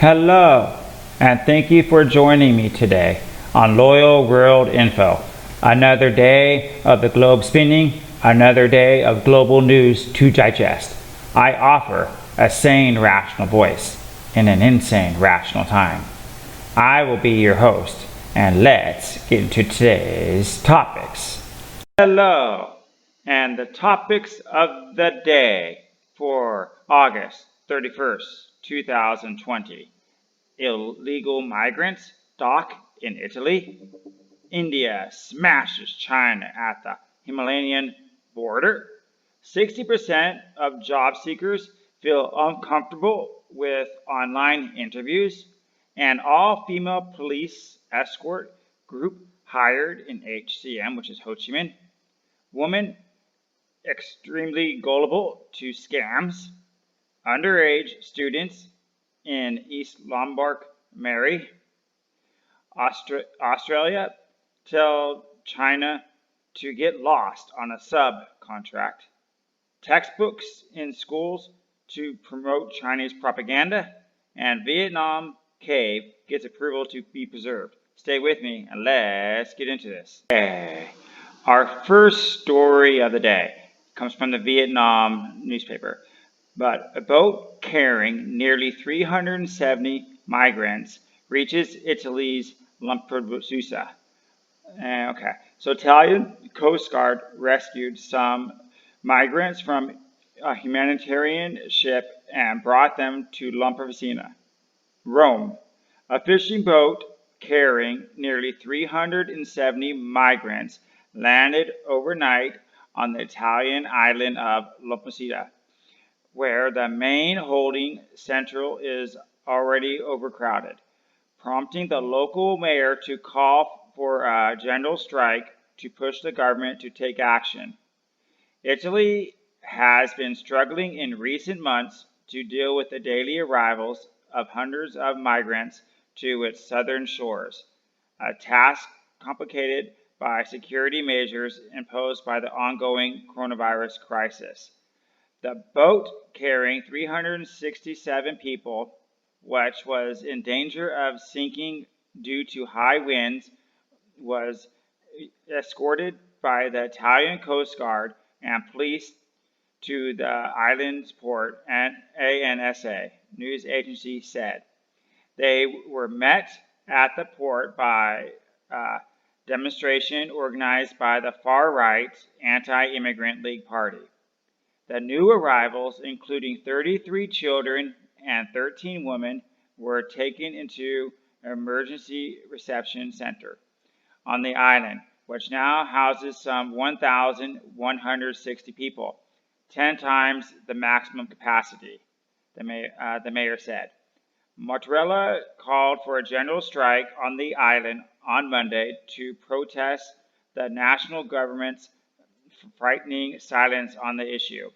Hello, and thank you for joining me today on Loyal World Info. Another day of the globe spinning, another day of global news to digest. I offer a sane, rational voice in an insane, rational time. I will be your host, and let's get into today's topics. Hello, and the topics of the day for August 31st, 2020. Illegal migrants dock in Italy. India smashes China at the Himalayan border. 60% of job seekers feel uncomfortable with online interviews. And all-female police escort group hired in HCM, which is Ho Chi Minh. Woman extremely gullible to scams. Underage students in East Lombok marry. Australia tell China to get lost on a subcontract. Textbooks in schools to promote Chinese propaganda. And Vietnam cave gets approval to be preserved. Stay with me and let's get into this. Okay. Our first story of the day comes from the Vietnam newspaper. But a boat carrying nearly 370 migrants reaches Italy's Lampedusa. So Italian Coast Guard rescued some migrants from a humanitarian ship and brought them to Lampedusa. Rome. A fishing boat carrying nearly 370 migrants landed overnight on the Italian island of Lampedusa, where the main holding central is already overcrowded, prompting the local mayor to call for a general strike to push the government to take action. Italy has been struggling in recent months to deal with the daily arrivals of hundreds of migrants to its southern shores, a task complicated by security measures imposed by the ongoing coronavirus crisis. The boat carrying 367 people, which was in danger of sinking due to high winds, was escorted by the Italian Coast Guard and police to the island's port, and ANSA news agency said. They were met at the port by a demonstration organized by the far-right Anti-Immigrant League Party. The new arrivals, including 33 children and 13 women, were taken into an emergency reception center on the island, which now houses some 1,160 people, 10 times the maximum capacity, the mayor said. Mozzarella called for a general strike on the island on Monday to protest the national government's frightening silence on the issue.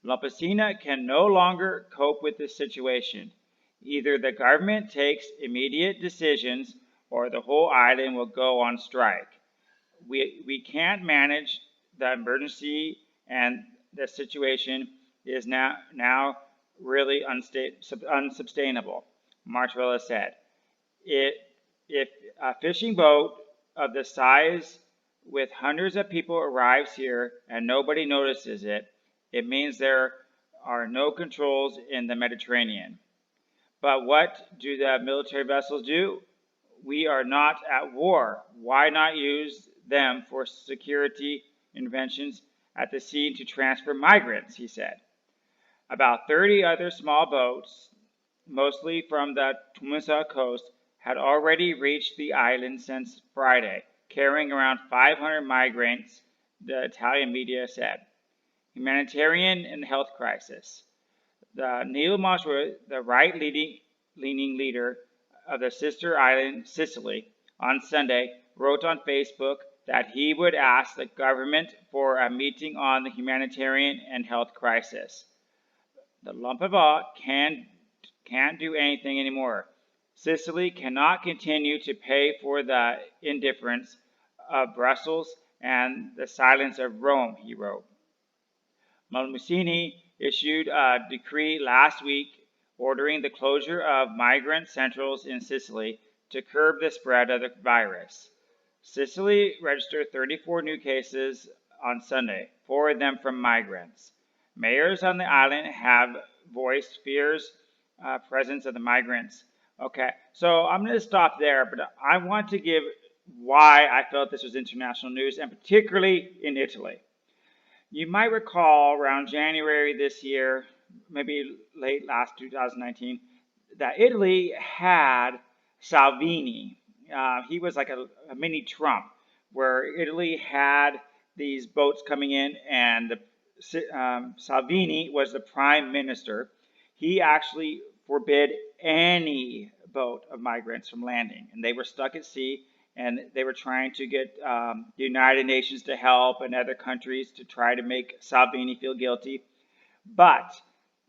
Lampedusa can no longer cope with this situation. Either the government takes immediate decisions or the whole island will go on strike. We can't manage the emergency, and the situation is now really unsustainable, Mozzarella said. If a fishing boat of the size with hundreds of people arrives here and nobody notices it, it means there are no controls in the Mediterranean. But what do the military vessels do? We are not at war. Why not use them for security interventions at the sea to transfer migrants, he said. About 30 other small boats, mostly from the Tumusa coast, had already reached the island since Friday, carrying around 500 migrants, the Italian media said. Humanitarian and health crisis. The Neil Moshua, the right-leaning leader of the sister island Sicily, on Sunday wrote on Facebook that he would ask the government for a meeting on the humanitarian and health crisis. The Lampedusa can't do anything anymore. Sicily cannot continue to pay for the indifference of Brussels and the silence of Rome, he wrote. Mussolini issued a decree last week ordering the closure of migrant centers in Sicily to curb the spread of the virus. Sicily registered 34 new cases on Sunday, 4 of them from migrants. Mayors on the island have voiced fears presence of the migrants. Okay, so I'm going to stop there, but I want to give why I felt this was international news, and particularly in Italy. You might recall around January this year, maybe late last 2019, that Italy had Salvini. He was like a mini Trump, where Italy had these boats coming in, and Salvini was the prime minister. He actually forbid any boat of migrants from landing, and they were stuck at sea, and they were trying to get the United Nations to help and other countries to try to make Salvini feel guilty. But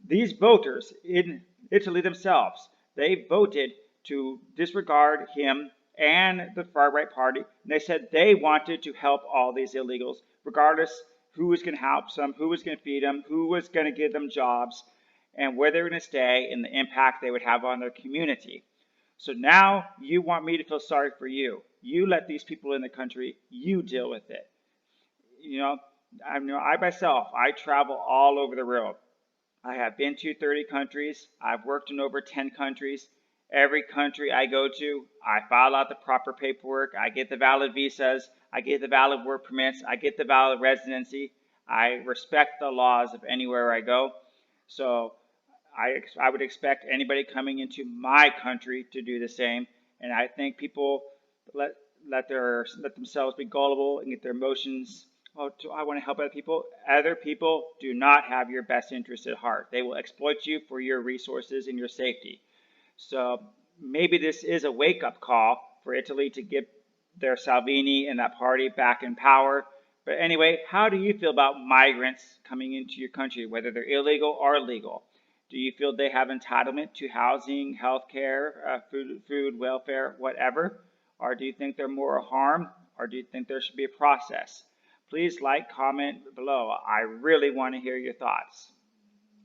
these voters in Italy themselves, they voted to disregard him and the far-right party, and they said they wanted to help all these illegals, regardless who was going to help them, who was going to feed them, who was going to give them jobs, and where they were going to stay, and the impact they would have on their community. So now you want me to feel sorry for you. You let these people in the country, you deal with it. I myself, I travel all over the world. I have been to 30 countries. I've worked in over 10 countries. Every country I go to, I file out the proper paperwork. I get the valid visas. I get the valid work permits. I get the valid residency. I respect the laws of anywhere I go. So I would expect anybody coming into my country to do the same. And I think people let themselves be gullible and get their emotions. Oh, I want to help other people. Other people do not have your best interest at heart. They will exploit you for your resources and your safety. So maybe this is a wake-up call for Italy to get their Salvini and that party back in power. But anyway, how do you feel about migrants coming into your country, whether they're illegal or legal? Do you feel they have entitlement to housing, health care, food, welfare, whatever? Or do you think they're more a harm? Or do you think there should be a process? Please like, comment below. I really want to hear your thoughts.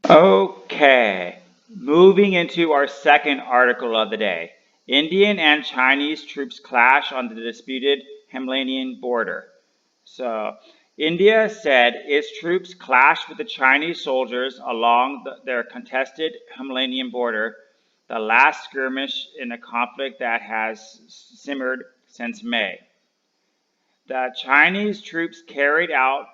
Okay, moving into our second article of the day. Indian and Chinese troops clash on the disputed Himalayan border. So, India said its troops clashed with the Chinese soldiers along their contested Himalayan border, the last skirmish in a conflict that has simmered since May. The Chinese troops carried out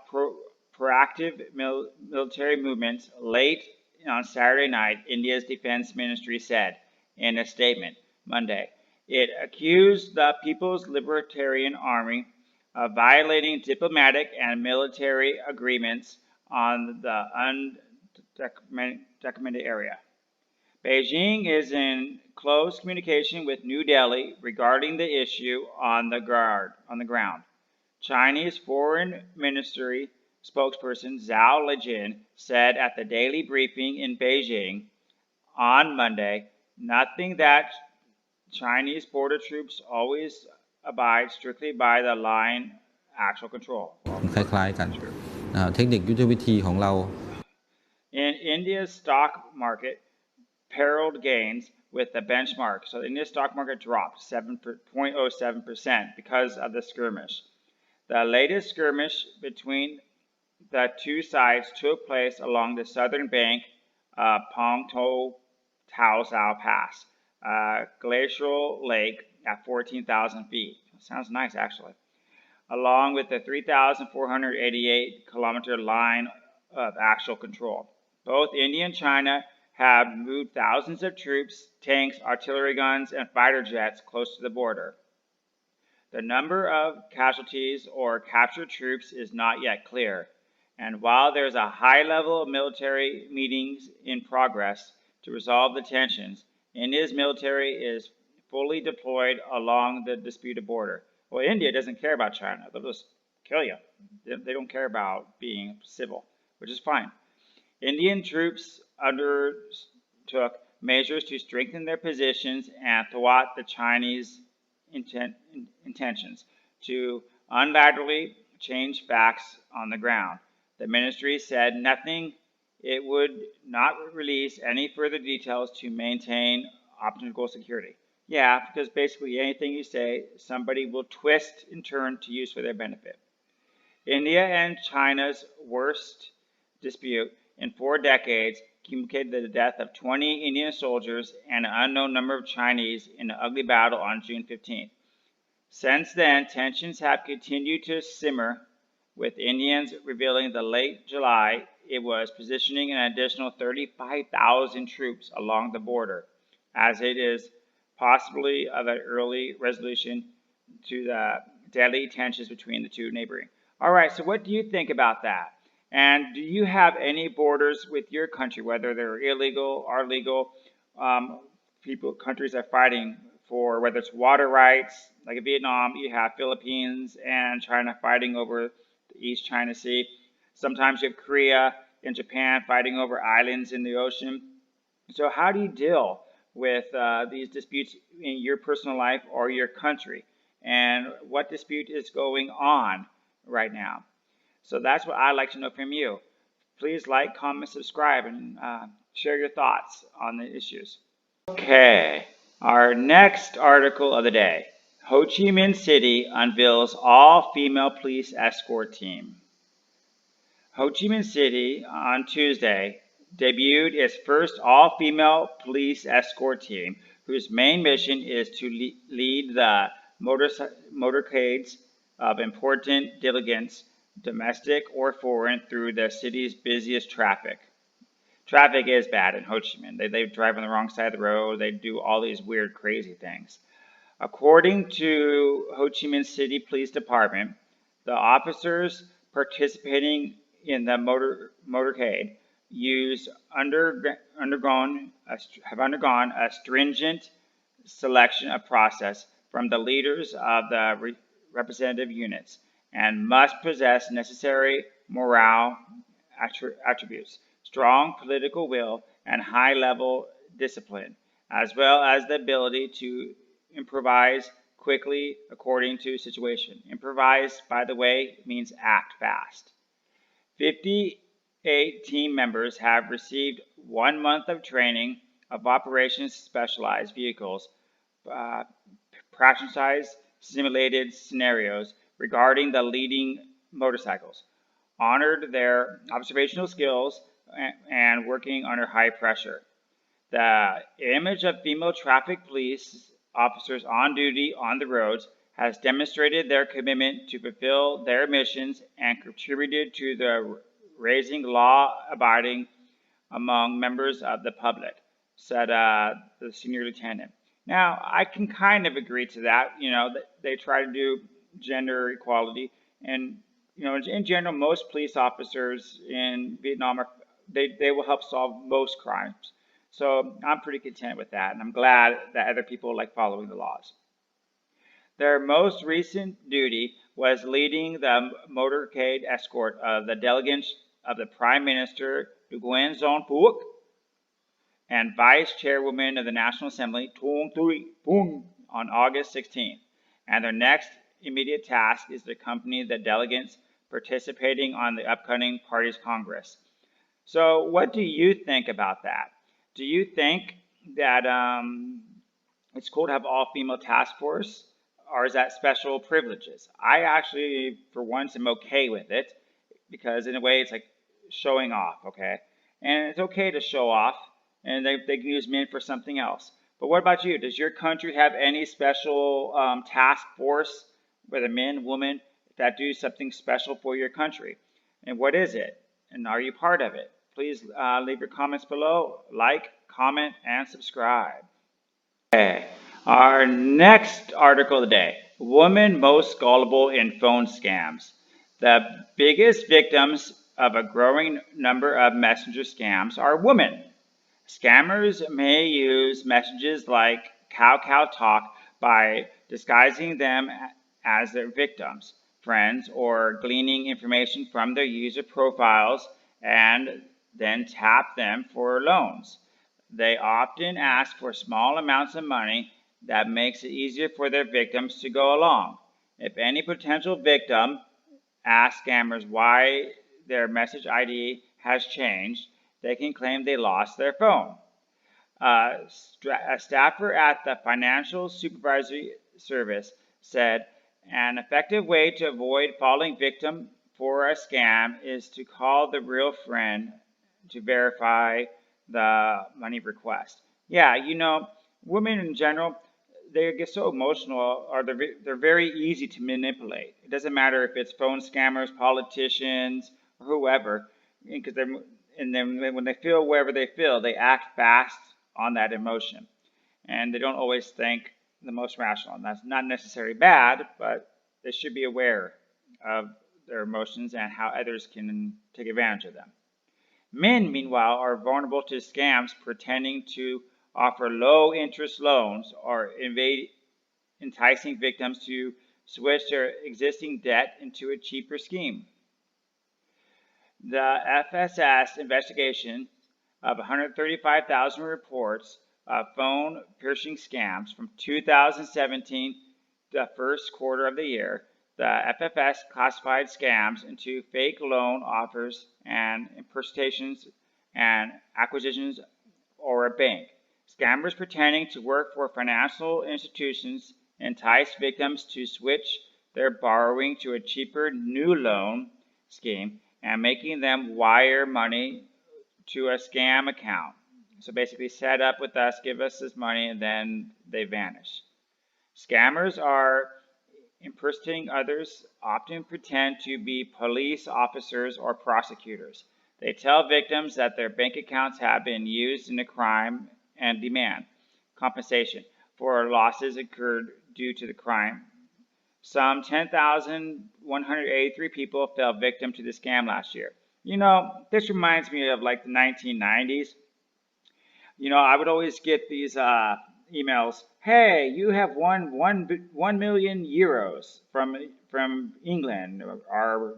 proactive military movements late on Saturday night, India's defense ministry said in a statement Monday. It accused the People's Liberation Army of violating diplomatic and military agreements on the undocumented area. Beijing is in close communication with New Delhi regarding the issue on the ground. Chinese Foreign Ministry spokesperson Zhao Lijian said at the daily briefing in Beijing on Monday, nothing that Chinese border troops always abide strictly by the line actual control. คล้ายๆกันเทคนิคยุทธวิธีของเรา In India's stock market, paralleled gains with the benchmark. So the Indian stock market dropped 7.07% because of the skirmish. The latest skirmish between the two sides took place along the southern bank of Pongto Tao Pass, a glacial lake at 14,000 feet. Sounds nice, actually. Along with the 3,488-kilometer line of actual control. Both India and China have moved thousands of troops, tanks, artillery guns, and fighter jets close to the border. The number of casualties or captured troops is not yet clear, and while there's a high level of military meetings in progress to resolve the tensions, India's military is fully deployed along the disputed border. Well, India doesn't care about China. They'll just kill you. They don't care about being civil, which is fine. Indian troops undertook measures to strengthen their positions and thwart the Chinese intentions to unilaterally change facts on the ground. The ministry said nothing it would not release any further details to maintain optical security. Yeah, because basically anything you say, somebody will twist and turn to use for their benefit. India and China's worst dispute in 4 decades communicated the death of 20 Indian soldiers and an unknown number of Chinese in an ugly battle on June 15th. Since then, tensions have continued to simmer, with Indians revealing that late July it was positioning an additional 35,000 troops along the border, as it is possibly of an early resolution to the deadly tensions between the two neighboring. All right, so what do you think about that? And do you have any borders with your country, whether they're illegal or legal? Countries are fighting for, whether it's water rights, like in Vietnam, you have Philippines and China fighting over the East China Sea. Sometimes you have Korea and Japan fighting over islands in the ocean. So how do you deal with these disputes in your personal life or your country? And what dispute is going on right now? So that's what I'd like to know from you. Please like, comment, subscribe, and share your thoughts on the issues. Okay, our next article of the day. Ho Chi Minh City unveils all-female police escort team. Ho Chi Minh City on Tuesday debuted its first all-female police escort team, whose main mission is to lead the motorcades of important diligence, domestic or foreign, through the city's busiest traffic. Traffic is bad in Ho Chi Minh. They drive on the wrong side of the road. They do all these weird, crazy things. According to Ho Chi Minh City Police Department, the officers participating in the motorcade have undergone a stringent selection process from the leaders of the representative units and must possess necessary moral attributes, strong political will, and high-level discipline, as well as the ability to improvise quickly according to situation. Improvise, by the way, means act fast. 58 team members have received 1 month of training of operations specialized vehicles, practice simulated scenarios regarding the leading motorcycles, honored their observational skills, and working under high pressure. The image of female traffic police officers on duty on the roads has demonstrated their commitment to fulfill their missions and contributed to the raising law-abiding among members of the public, said the senior lieutenant. Now, I can kind of agree to that. They try to do gender equality, and in general, most police officers in Vietnam they will help solve most crimes. So I'm pretty content with that, and I'm glad that other people like following the laws. Their most recent duty was leading the motorcade escort of the delegates of the Prime Minister Nguyen Xuan Phuc and Vice Chairwoman of the National Assembly Tuong Tui Pung on August 16th. And their next immediate task is to accompany the delegates participating on the upcoming party's Congress. So what do you think about that? Do you think that it's cool to have all-female task force, or is that special privileges? I actually, for once, am okay with it, because in a way it's like showing off, okay? And it's okay to show off, and they can use men for something else. But what about you? Does your country have any special task force, whether men, women, that do something special for your country? And what is it? And are you part of it? Please leave your comments below. Like, comment, and subscribe. Okay, our next article of the day. Women most gullible in phone scams. The biggest victims of a growing number of messenger scams are women. Scammers may use messages like cow talk by disguising them as their victims, friends, or gleaning information from their user profiles and then tap them for loans. They often ask for small amounts of money that makes it easier for their victims to go along. If any potential victim asks scammers why their message ID has changed, they can claim they lost their phone. A staffer at the Financial Supervisory Service said an effective way to avoid falling victim for a scam is to call the real friend to verify the money request. Yeah, women in general, they get so emotional, or they're very easy to manipulate. It doesn't matter if it's phone scammers, politicians, or whoever, because and then when they feel wherever they feel, they act fast on that emotion, and they don't always think the most rational. And that's not necessarily bad, but they should be aware of their emotions and how others can take advantage of them. Men, meanwhile, are vulnerable to scams pretending to offer low-interest loans or enticing victims to switch their existing debt into a cheaper scheme. The FSS investigation of 135,000 reports of phone-phishing scams from 2017, the first quarter of the year, the FFS classified scams into fake loan offers and impersonations and acquisitions or a bank. Scammers pretending to work for financial institutions entice victims to switch their borrowing to a cheaper new loan scheme and making them wire money to a scam account. So basically, set up with us, give us this money, and then they vanish. Scammers are impersonating others, often pretend to be police officers or prosecutors. They tell victims that their bank accounts have been used in a crime and demand compensation for losses incurred due to the crime. Some 10,183 people fell victim to the scam last year. This reminds me of like the 1990s. I would always get these emails. Hey, you have won 1 million euros from England or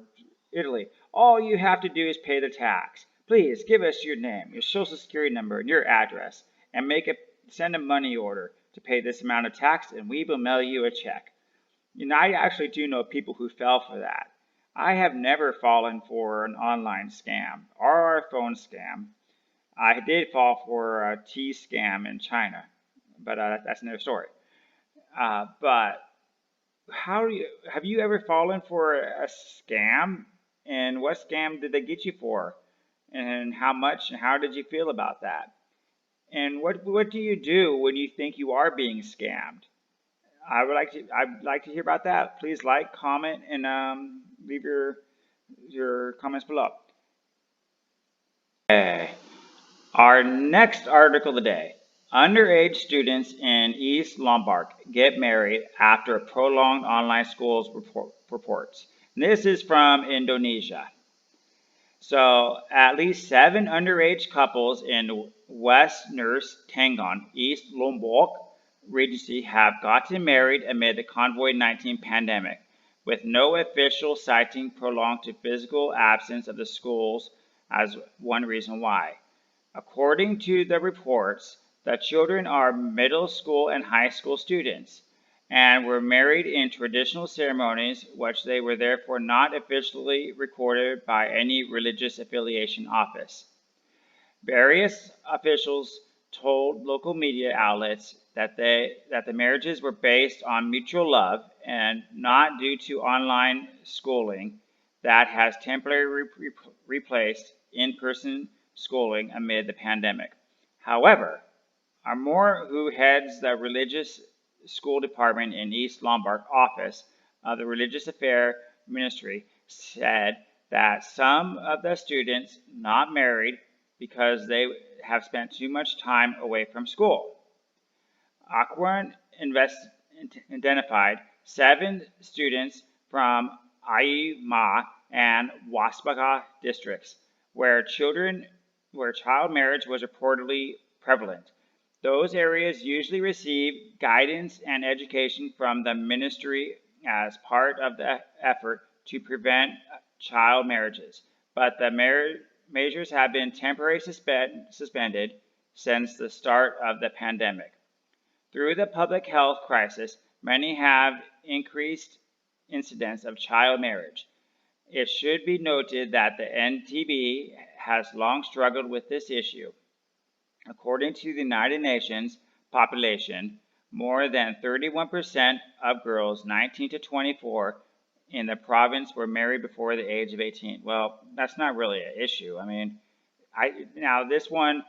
Italy. All you have to do is pay the tax. Please give us your name, your social security number, and your address, and send a money order to pay this amount of tax, and we will mail you a check. I actually do know people who fell for that. I have never fallen for an online scam or a phone scam. I did fall for a tea scam in China, but that's another story. But have you ever fallen for a scam? And what scam did they get you for? And how much? And how did you feel about that? And what do you do when you think you are being scammed? I'd like to hear about that. Please like, comment, and leave your comments below. Okay. Our next article of the day. Underage students in East Lombok get married after prolonged online schools reports. This is from Indonesia. So, at least 7 underage couples in West Nurse Tangon, East Lombok Regency have gotten married amid the COVID-19 pandemic, with no official citing prolonged to physical absence of the schools as one reason why. According to the reports, the children are middle school and high school students and were married in traditional ceremonies, which they were therefore not officially recorded by any religious affiliation office. Various officials told local media outlets that the marriages were based on mutual love and not due to online schooling that has temporarily replaced in-person schooling amid the pandemic. However, Amor, who heads the religious school department in East Lombok office of the Religious Affairs Ministry, said that some of the students not married because they have spent too much time away from school. Aquan identified 7 students from Aima and Waspaga districts where child marriage was reportedly prevalent. Those areas usually receive guidance and education from the ministry as part of the effort to prevent child marriages, but the measures have been temporarily suspended since the start of the pandemic. Through the public health crisis, many have increased incidence of child marriage. It should be noted that the NTB has long struggled with this issue. According to the United Nations population, more than 31% of girls 19 to 24 in the province were married before the age of 18. Well, that's not really an issue. I mean, now this one,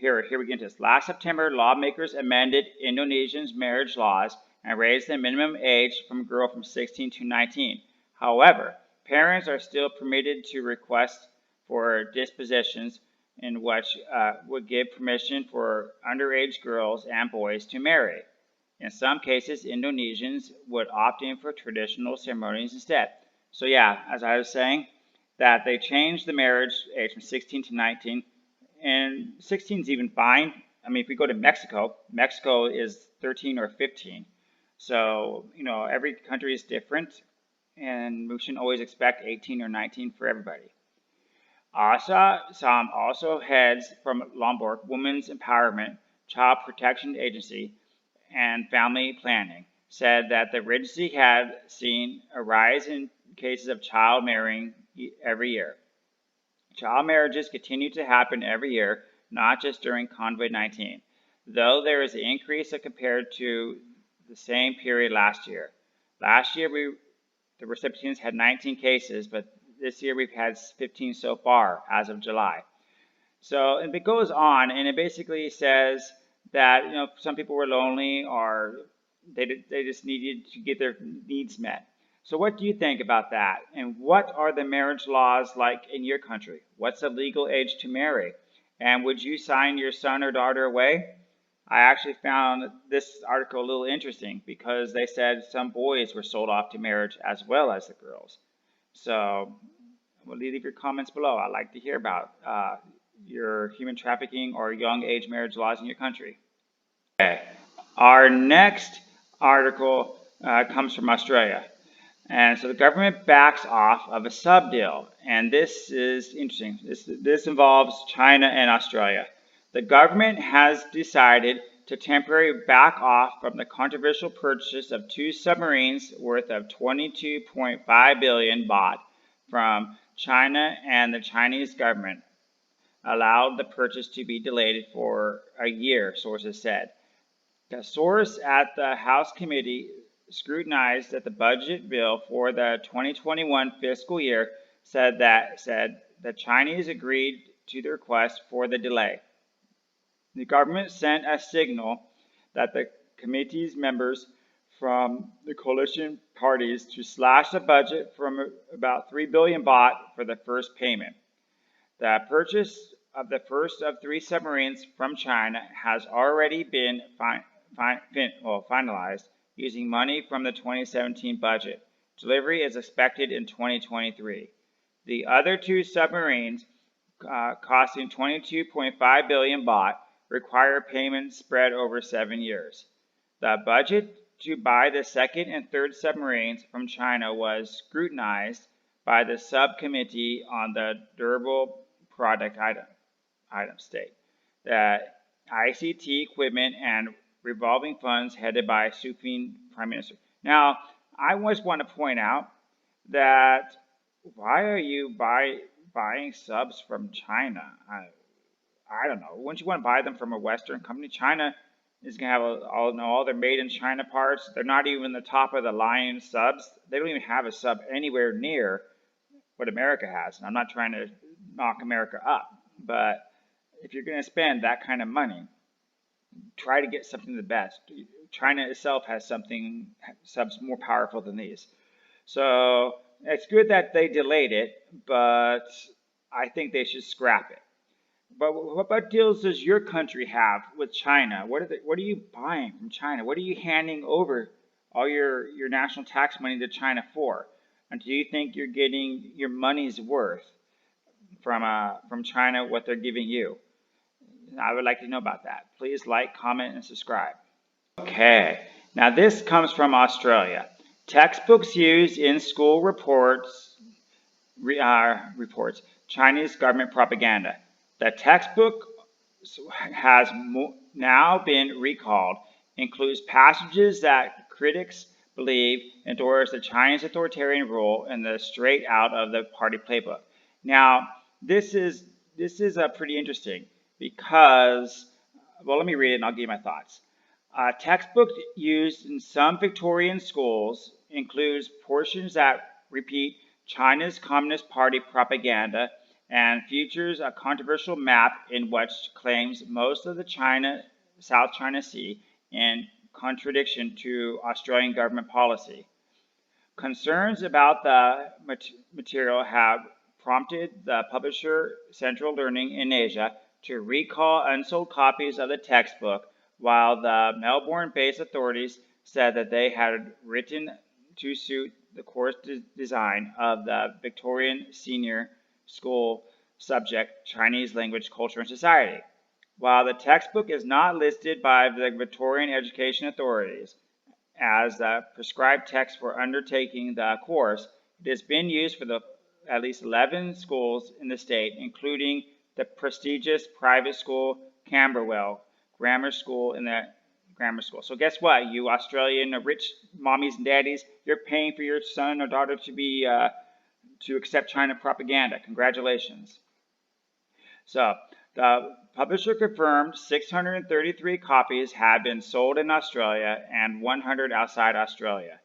here we get into this. Last September, lawmakers amended Indonesia's marriage laws and raised the minimum age from 16 to 19. However, parents are still permitted to request for dispositions in which would give permission for underage girls and boys to marry. In some cases, Indonesians would opt in for traditional ceremonies instead. So yeah, as I was saying, that they changed the marriage age from 16 to 19, and 16 is even fine. I mean, if we go to Mexico, Mexico is 13 or 15. So, every country is different, and we shouldn't always expect 18 or 19 for everybody. Some also heads from Lombok Women's Empowerment, Child Protection Agency, and Family Planning said that the Regency had seen a rise in cases of child marrying every year. Child marriages continue to happen every year, not just during COVID-19, though there is an increase compared to the same period last year. Last year, the recipients had 19 cases, but this year we've had 15 so far as of July. So, and it goes on, and it basically says that some people were lonely, or they just needed to get their needs met. So what do you think about that? And what are the marriage laws like in your country? What's the legal age to marry? And would you sign your son or daughter away? I actually found this article a little interesting because they said some boys were sold off to marriage as well as the girls. So well, leave your comments below. I'd like to hear about your human trafficking or young age marriage laws in your country. Okay. Our next article comes from Australia. And so the government backs off of a sub deal. And this is interesting. This involves China and Australia. The government has decided to temporarily back off from the controversial purchase of 2 submarines worth of 22.5 billion baht from China, and the Chinese government allowed the purchase to be delayed for a year, sources said. The source at the House Committee scrutinized that the budget bill for the 2021 fiscal year said the Chinese agreed to the request for the delay. The government sent a signal that the committee's members from the coalition parties to slash the budget from about 3 billion baht for the first payment. The purchase of the first of 3 submarines from China has already been finalized using money from the 2017 budget. Delivery is expected in 2023. The other 2 submarines, costing 22.5 billion baht, require payments spread over 7 years. The budget to buy the second and third submarines from China was scrutinized by the subcommittee on the durable product item state, the ICT equipment and revolving funds headed by Supin Prime Minister. Now, I always want to point out that why are you buying subs from China? I don't know. Wouldn't you want to buy them from a Western company? China is going to have all their made in China parts. They're not even the top of the line subs. They don't even have a sub anywhere near what America has. And I'm not trying to knock America up, but if you're going to spend that kind of money, try to get something the best. China itself has subs more powerful than these. So it's good that they delayed it, but I think they should scrap it. But what deals does your country have with China? What are you buying from China? What are you handing over all your national tax money to China for? And do you think you're getting your money's worth from China, what they're giving you? I would like to know about that. Please like, comment, and subscribe. Okay, now this comes from Australia. Textbooks used in school reports Chinese government propaganda. The textbook has now been recalled, includes passages that critics believe endorse the Chinese authoritarian rule and the straight out of the party playbook. Now, this is this is pretty interesting because, well, let me read it and I'll give you my thoughts. Textbook used in some Victorian schools includes portions that repeat China's Communist Party propaganda and features a controversial map in which claims most of the South China Sea in contradiction to Australian government policy. Concerns about the material have prompted the publisher Central Learning in Asia to recall unsold copies of the textbook, while the Melbourne-based authorities said that they had written to suit the course design of the Victorian Senior School subject Chinese Language, Culture, and Society. While the textbook is not listed by the Victorian Education Authorities as the prescribed text for undertaking the course, it has been used for at least 11 schools in the state, including the prestigious private school Camberwell Grammar School in the Grammar School. So guess what, you Australian rich mommies and daddies, you're paying for your son or daughter to accept China propaganda. Congratulations. So the publisher confirmed 633 copies had been sold in Australia and 100 outside Australia.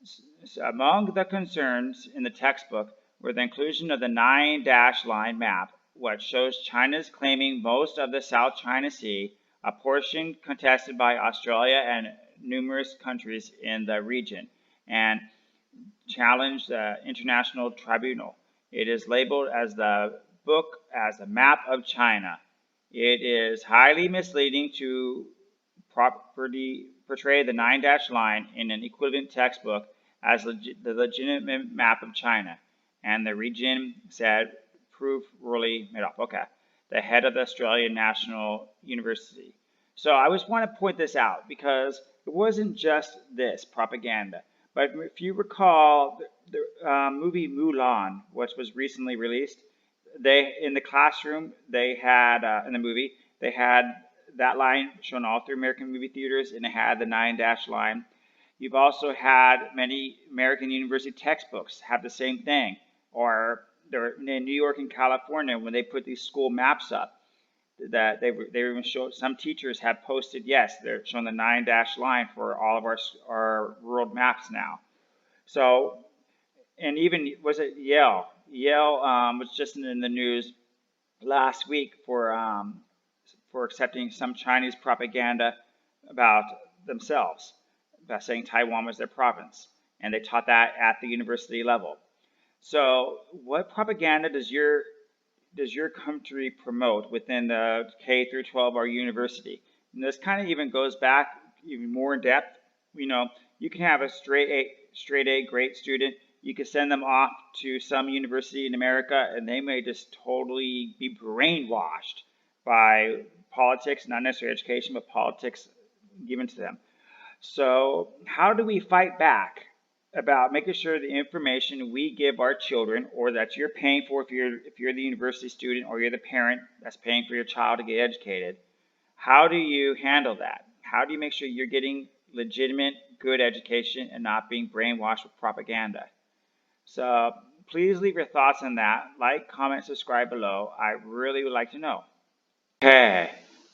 So among the concerns in the textbook were the inclusion of the 9-dash line map, which shows China's claiming most of the South China Sea, a portion contested by Australia and numerous countries in the region, and challenged the International Tribunal. It is labeled as the book as a map of China. It is highly misleading to portray the 9-dash line in an equivalent textbook as the legitimate map of China. And the region said, proof really made off. Okay. The head of the Australian National University. So I just want to point this out because it wasn't just this propaganda. But if you recall the movie Mulan, which was recently released, in the classroom, they had, in the movie, they had that line shown all through American movie theaters, and it had the 9-dash line. You've also had many American university textbooks have the same thing. Or in New York and California, when they put these school maps up, that they even showed, some teachers have posted, yes, they're showing the 9-dash line for all of our world maps now. So, and even, was it Yale? Yale was just in the news last week for accepting some Chinese propaganda about themselves, about saying Taiwan was their province, and they taught that at the university level. So, what propaganda does your country promote within the K through 12 or university? And this kind of even goes back even more in depth. You know, you can have a straight A great student. You can send them off to some university in America, and they may just totally be brainwashed by politics, not necessarily education, but politics given to them. So how do we fight back about making sure the information we give our children, or that you're paying for if you're the university student, or you're the parent that's paying for your child to get educated, how do you handle that? How do you make sure you're getting legitimate, good education and not being brainwashed with propaganda? So please leave your thoughts on that. Like, comment, subscribe below. I really would like to know. Okay,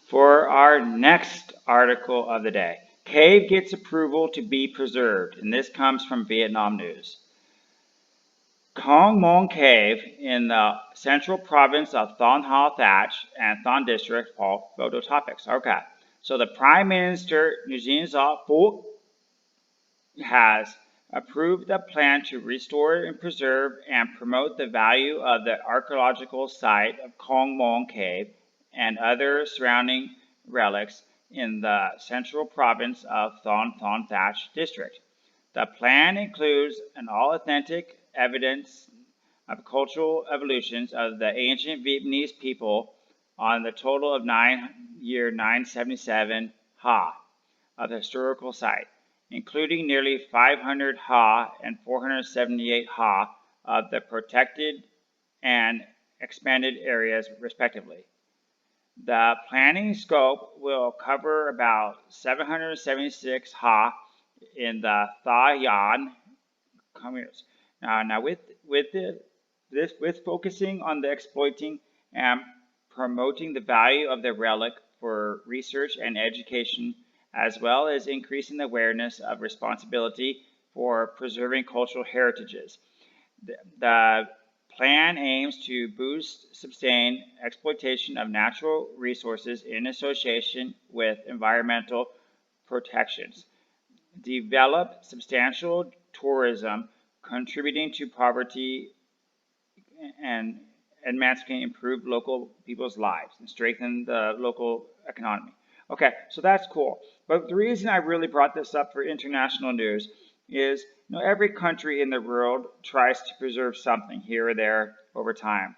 for our next article of the day. Cave gets approval to be preserved, and this comes from Vietnam News. Kong Mong Cave in the central province of Thon Ha Thatch and Thon District, all photo topics. Okay, so the Prime Minister Nguyen Gia Phuc has approved the plan to restore and preserve and promote the value of the archaeological site of Kong Mong Cave and other surrounding relics in the central province of Thon Thon Thatch District. The plan includes an all-authentic evidence of cultural evolutions of the ancient Vietnamese people on the total of 977 ha of the historical site, including nearly 500 ha and 478 ha of the protected and expanded areas, respectively. The planning scope will cover about 776 ha in the Tha Yan communes. Now with focusing on the exploiting and promoting the value of the relic for research and education, as well as increasing the awareness of responsibility for preserving cultural heritages. The plan aims to boost sustain exploitation of natural resources in association with environmental protections, develop substantial tourism contributing to poverty and emancipating, improve local people's lives, and strengthen the local economy. Okay, so that's cool. But the reason I really brought this up for international news is, every country in the world tries to preserve something here or there over time.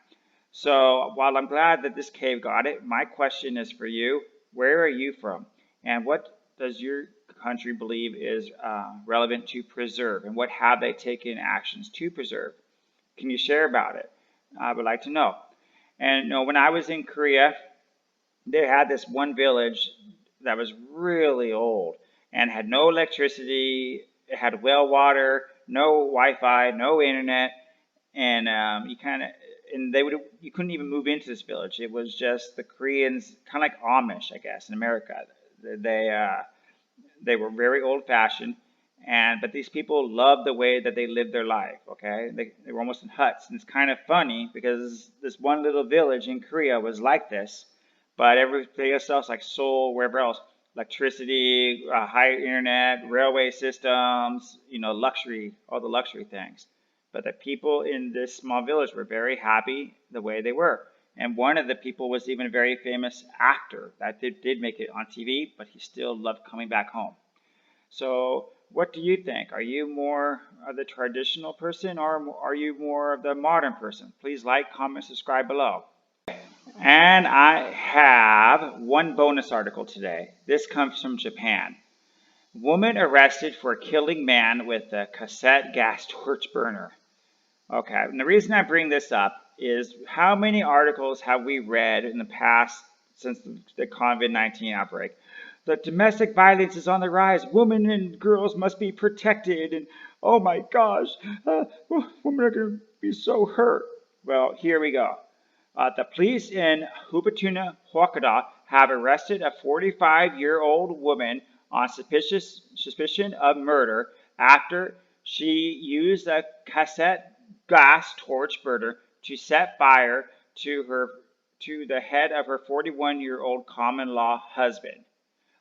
So while I'm glad that this cave got it, my question is for you: where are you from, and what does your country believe is relevant to preserve, and what have they taken actions to preserve? Can you share about it? I would like to know. And when I was in Korea, they had this one village that was really old and had no electricity. It had well water, no Wi-Fi, no internet, and you couldn't even move into this village. It was just the Koreans, kind of like Amish, I guess, in America. They were very old-fashioned, but these people loved the way that they lived their life. Okay, they were almost in huts, and it's kind of funny because this one little village in Korea was like this, but everything else, like Seoul, wherever else, electricity, high internet, railway systems, luxury, all the luxury things. But the people in this small village were very happy the way they were. And one of the people was even a very famous actor that did make it on TV, but he still loved coming back home. So what do you think? Are you more of the traditional person, or are you more of the modern person? Please like, comment, subscribe below. And I have one bonus article today. This comes from Japan. Woman arrested for killing man with a cassette gas torch burner. Okay, and the reason I bring this up is, how many articles have we read in the past since the COVID-19 outbreak? The domestic violence is on the rise. Women and girls must be protected. And oh my gosh, women are going to be so hurt. Well, here we go. The police in Hubituna, Hokkaido have arrested a 45-year-old woman on suspicion of murder after she used a cassette gas torch burner to set fire to the head of her 41-year-old common-law husband.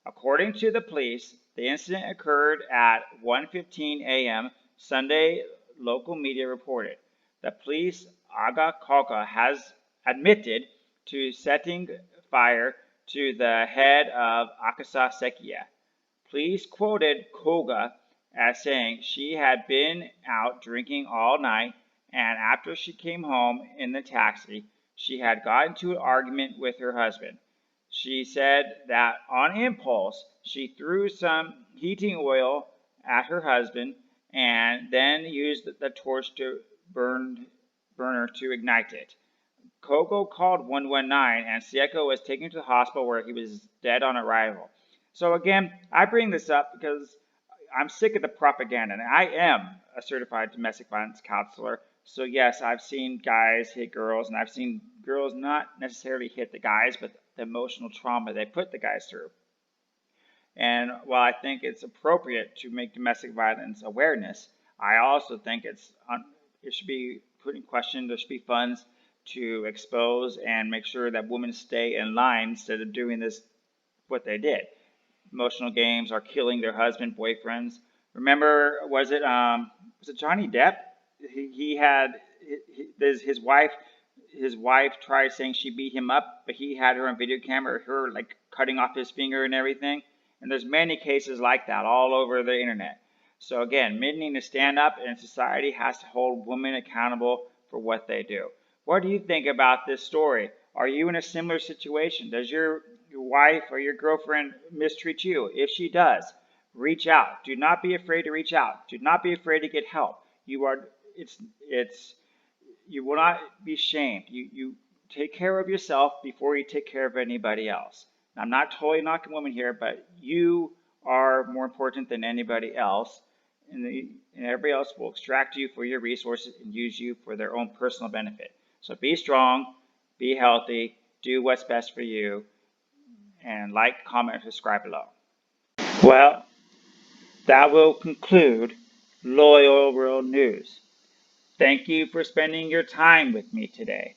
According to the police, the incident occurred at 1:15 a.m. Sunday, local media reported. The police, Aga Koga, has admitted to setting fire to the head of Akasa Sekia. Police quoted Koga as saying she had been out drinking all night, and after she came home in the taxi, she had got into an argument with her husband. She said that on impulse, she threw some heating oil at her husband and then used the torch to burner to ignite it. Kogo called 119, and Sieko was taken to the hospital where he was dead on arrival. So again, I bring this up because I'm sick of the propaganda, and I am a certified domestic violence counselor. So yes, I've seen guys hit girls, and I've seen girls not necessarily hit the guys, but the emotional trauma they put the guys through. And while I think it's appropriate to make domestic violence awareness, I also think it should be put in question. There should be funds to expose and make sure that women stay in line instead of doing this, what they did. Emotional games are killing their husband, boyfriends. Remember, was it Johnny Depp? He had his wife. His wife tried saying she beat him up, but he had her on video camera, her like cutting off his finger and everything. And there's many cases like that all over the internet. So again, men need to stand up, and society has to hold women accountable for what they do. What do you think about this story? Are you in a similar situation? Does your wife or your girlfriend mistreat you? If she does, reach out. Do not be afraid to reach out. Do not be afraid to get help. You will not be shamed. You take care of yourself before you take care of anybody else. I'm not totally knocking women here, but you are more important than anybody else, and everybody else will extract you for your resources and use you for their own personal benefit. So be strong, be healthy, do what's best for you, and like, comment, subscribe below. Well, that will conclude Loyal World News. Thank you for spending your time with me today.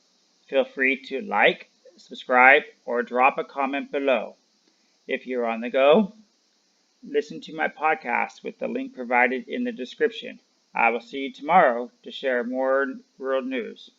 Feel free to like, subscribe, or drop a comment below. If you're on the go, listen to my podcast with the link provided in the description. I will see you tomorrow to share more world news.